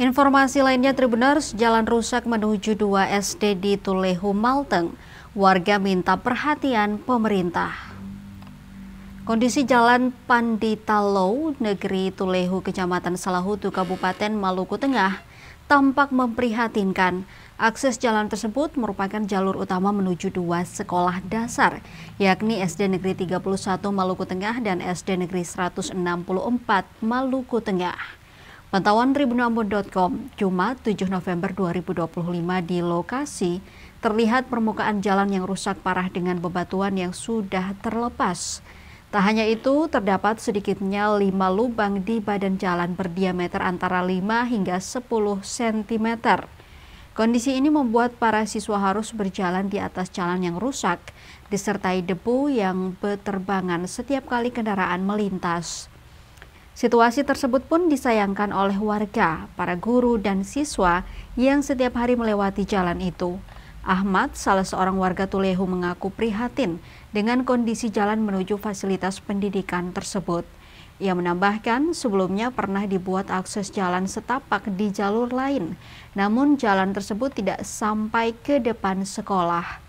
Informasi lainnya, Tribuners, jalan rusak menuju 2 SD di Tulehu, Malteng. Warga minta perhatian pemerintah. Kondisi Jalan Panditalo, Negeri Tulehu, Kecamatan Salahutu, Kabupaten Maluku Tengah, tampak memprihatinkan. Akses jalan tersebut merupakan jalur utama menuju 2 sekolah dasar, yakni SD Negeri 31 Maluku Tengah dan SD Negeri 164 Maluku Tengah. Pantauan tribunambon.com, Jumat 7 November 2025 di lokasi, terlihat permukaan jalan yang rusak parah dengan bebatuan yang sudah terlepas. Tak hanya itu, terdapat sedikitnya 5 lubang di badan jalan berdiameter antara 5 hingga 10 cm. Kondisi ini membuat para siswa harus berjalan di atas jalan yang rusak, disertai debu yang berterbangan setiap kali kendaraan melintas. Situasi tersebut pun disayangkan oleh warga, para guru, dan siswa yang setiap hari melewati jalan itu. Ahmad, salah seorang warga Tulehu, mengaku prihatin dengan kondisi jalan menuju fasilitas pendidikan tersebut. Ia menambahkan sebelumnya pernah dibuat akses jalan setapak di jalur lain, namun jalan tersebut tidak sampai ke depan sekolah.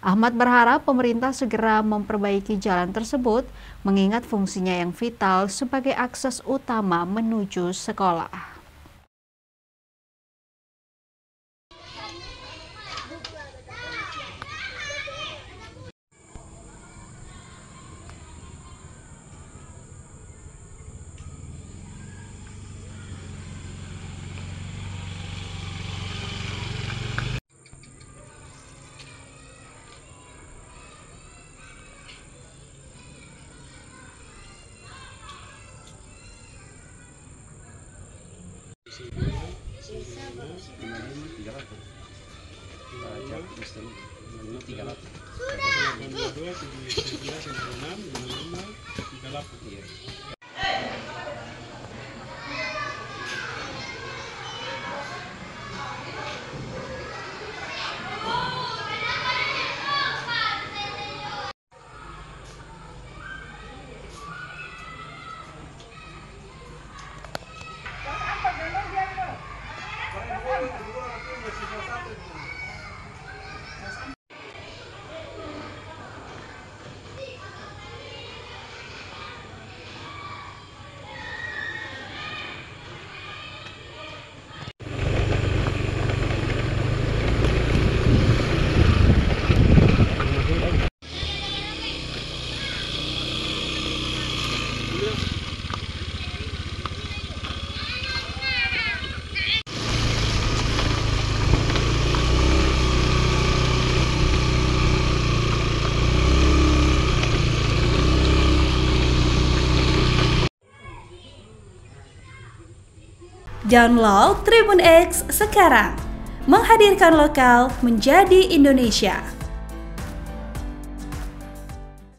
Ahmad berharap pemerintah segera memperbaiki jalan tersebut, mengingat fungsinya yang vital sebagai akses utama menuju sekolah. Download Tribun X sekarang, menghadirkan lokal menjadi Indonesia.